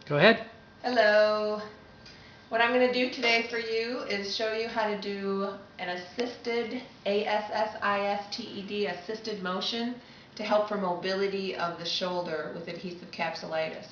Go ahead. Hello. What I'm going to do today for you is show you how to do an assisted, ASSISTED, assisted motion to help for mobility of the shoulder with adhesive capsulitis.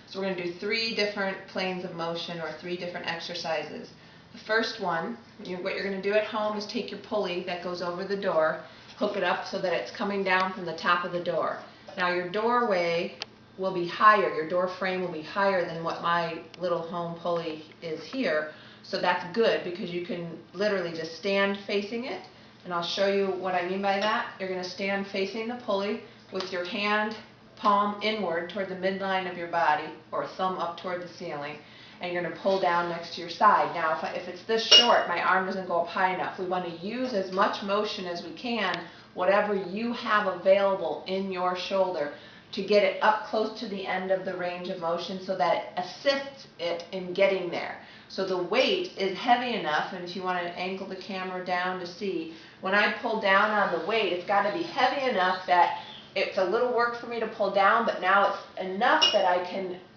So we're going to do 3 different planes of motion or 3 different exercises. The first one, what you're going to do at home is take your pulley that goes over the door, hook it up so that it's coming down from the top of the door. Now your doorway will be higher, your door frame will be higher than what my little home pulley is here. So that's good because you can literally just stand facing it, and I'll show you what I mean by that. You're going to stand facing the pulley with your hand palm inward toward the midline of your body or thumb up toward the ceiling, and you're going to pull down next to your side. Now if it's this short, my arm doesn't go up high enough. We want to use as much motion as we can, whatever you have available in your shoulder, to get it up close to the end of the range of motion so that it assists it in getting there. So the weight is heavy enough, and if you want to angle the camera down to see, when I pull down on the weight, it's got to be heavy enough that it's a little work for me to pull down, but now it's enough that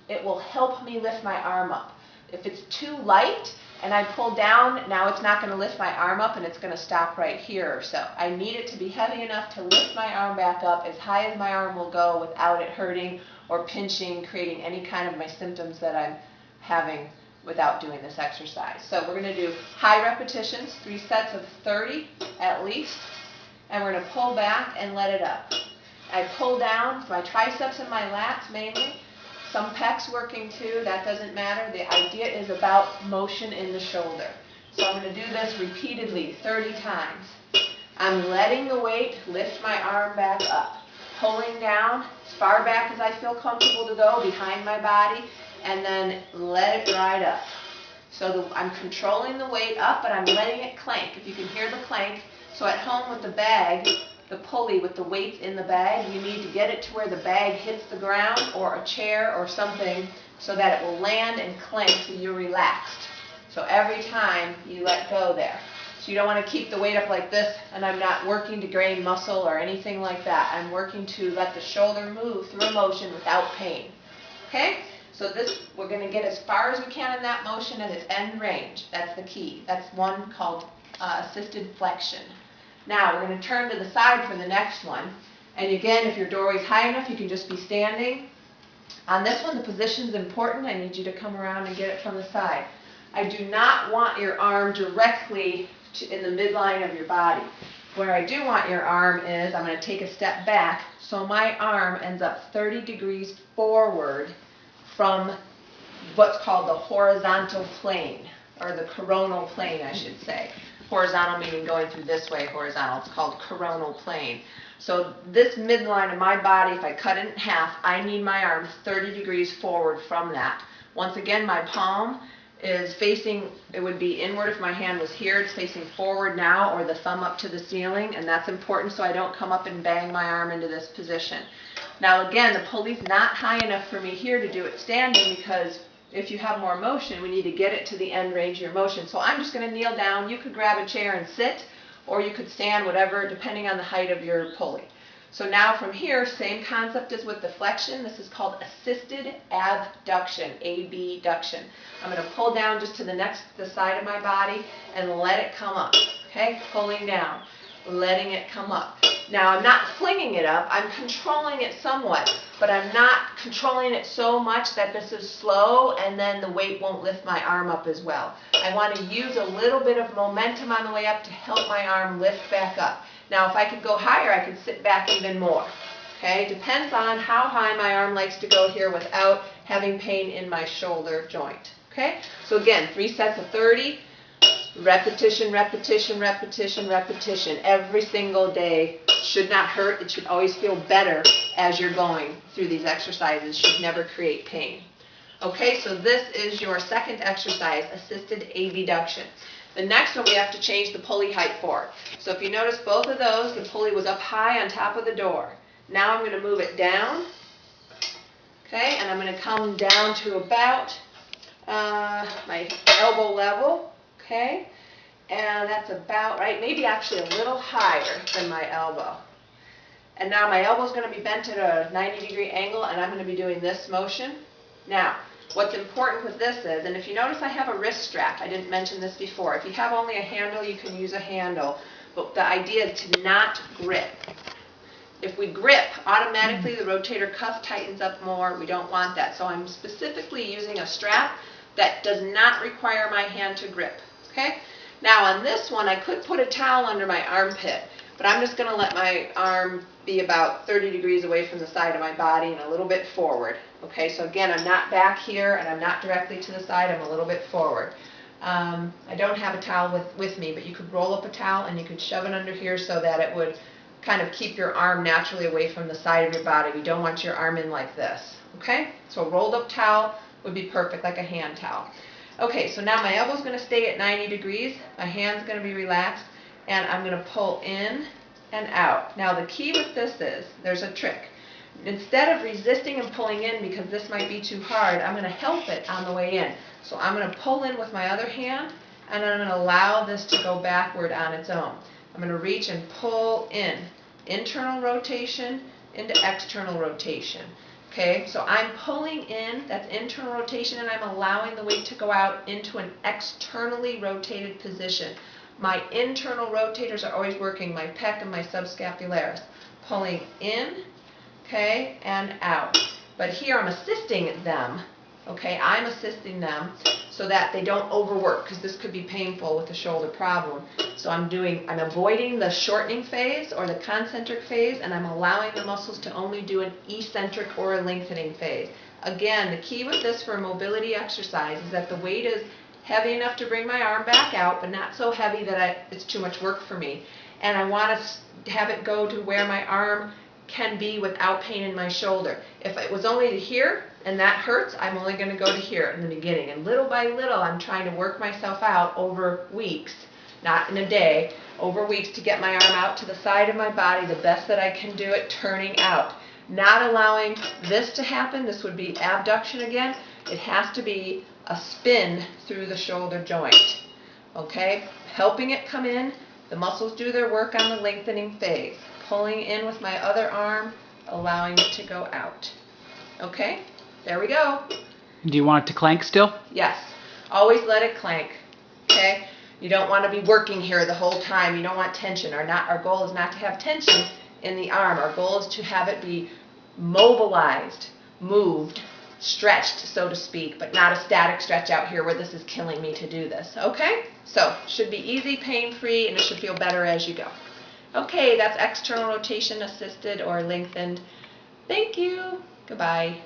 it will help me lift my arm up. If it's too light and I pull down, now it's not going to lift my arm up and it's going to stop right here or so. I need it to be heavy enough to lift my arm back up as high as my arm will go without it hurting or pinching, creating any kind of my symptoms that I'm having without doing this exercise. So we're going to do high repetitions, 3 sets of 30 at least, and we're going to pull back and let it up. I pull down my triceps and my lats mainly. Some pecs working too, that doesn't matter. The idea is about motion in the shoulder. So I'm going to do this repeatedly 30 times. I'm letting the weight lift my arm back up, pulling down as far back as I feel comfortable to go behind my body, and then let it ride up. So I'm controlling the weight up, but I'm letting it clank. If you can hear the clank. So at home with the bag, the pulley with the weights in the bag, you need to get it to where the bag hits the ground or a chair or something so that it will land and clank so you're relaxed. So every time you let go there. So you don't want to keep the weight up like this, and I'm not working to gain muscle or anything like that. I'm working to let the shoulder move through a motion without pain. Okay? So we're going to get as far as we can in that motion at its end range. That's the key. That's one called assisted flexion. Now we're going to turn to the side for the next one. And again, if your doorway is high enough, you can just be standing. On this one, the position is important. I need you to come around and get it from the side. I do not want your arm directly in the midline of your body. Where I do want your arm is, I'm going to take a step back so my arm ends up 30 degrees forward from what's called the horizontal plane, or the coronal plane, I should say. Horizontal meaning going through this way, horizontal. It's called coronal plane. So this midline of my body, if I cut it in half, I need my arm 30 degrees forward from that. Once again, my palm is facing, it would be inward if my hand was here. It's facing forward now, or the thumb up to the ceiling, and that's important so I don't come up and bang my arm into this position. Now again, the pulley's not high enough for me here to do it standing, because if you have more motion, we need to get it to the end range of your motion. So I'm just going to kneel down. You could grab a chair and sit, or you could stand, whatever, depending on the height of your pulley. So now from here, same concept as with the flexion. This is called assisted abduction, abduction. I'm going to pull down just to the side of my body and let it come up. Okay, pulling down, letting it come up. Now I'm not flinging it up, I'm controlling it somewhat, but I'm not controlling it so much that this is slow and then the weight won't lift my arm up as well. I want to use a little bit of momentum on the way up to help my arm lift back up. Now if I could go higher, I could sit back even more. Okay, depends on how high my arm likes to go here without having pain in my shoulder joint. Okay, so again, 3 sets of 30. Repetition, repetition, repetition, repetition. Every single day. Should not hurt. It should always feel better as you're going through these exercises. Should never create pain. Okay, so this is your second exercise, assisted abduction. The next one we have to change the pulley height for. So if you notice both of those, the pulley was up high on top of the door. Now I'm going to move it down. Okay, and I'm going to come down to about my elbow level. Okay, and that's about right, maybe actually a little higher than my elbow. And now my elbow is going to be bent at a 90-degree angle, and I'm going to be doing this motion. Now, what's important with this is, and if you notice I have a wrist strap, I didn't mention this before. If you have only a handle, you can use a handle, but the idea is to not grip. If we grip, automatically the rotator cuff tightens up more. We don't want that. So I'm specifically using a strap that does not require my hand to grip. Okay? Now on this one, I could put a towel under my armpit, but I'm just going to let my arm be about 30 degrees away from the side of my body and a little bit forward. Okay, so again, I'm not back here and I'm not directly to the side, I'm a little bit forward. I don't have a towel with me, but you could roll up a towel and you could shove it under here so that it would kind of keep your arm naturally away from the side of your body. We don't want your arm in like this. Okay, so a rolled up towel would be perfect, like a hand towel. Okay, so now my elbow's going to stay at 90 degrees, my hand's going to be relaxed, and I'm going to pull in and out. Now the key with this is, there's a trick. Instead of resisting and pulling in because this might be too hard, I'm going to help it on the way in. So I'm going to pull in with my other hand, and I'm going to allow this to go backward on its own. I'm going to reach and pull in. Internal rotation into external rotation. Okay, so I'm pulling in, that's internal rotation, and I'm allowing the weight to go out into an externally rotated position. My internal rotators are always working, my pec and my subscapularis. Pulling in, okay, and out. But here I'm assisting them, okay, I'm assisting them so that they don't overwork, because this could be painful with the shoulder problem. So I'm avoiding the shortening phase or the concentric phase, and I'm allowing the muscles to only do an eccentric or a lengthening phase. Again, the key with this for a mobility exercise is that the weight is heavy enough to bring my arm back out, but not so heavy that it's too much work for me. And I want to have it go to where my arm can be without pain in my shoulder. If it was only to here and that hurts, I'm only going to go to here in the beginning. And little by little, I'm trying to work myself out over weeks, not in a day, over weeks to get my arm out to the side of my body the best that I can do it, turning out. Not allowing this to happen, this would be abduction again. It has to be a spin through the shoulder joint. Okay? Helping it come in, the muscles do their work on the lengthening phase. Pulling in with my other arm, allowing it to go out. Okay? There we go. Do you want it to clank still? Yes. Always let it clank. Okay? You don't want to be working here the whole time. You don't want tension. Our goal is not to have tension in the arm. Our goal is to have it be mobilized, moved, stretched, so to speak, but not a static stretch out here where this is killing me to do this. Okay? So, should be easy, pain-free, and it should feel better as you go. Okay, that's external rotation assisted or lengthened. Thank you. Goodbye.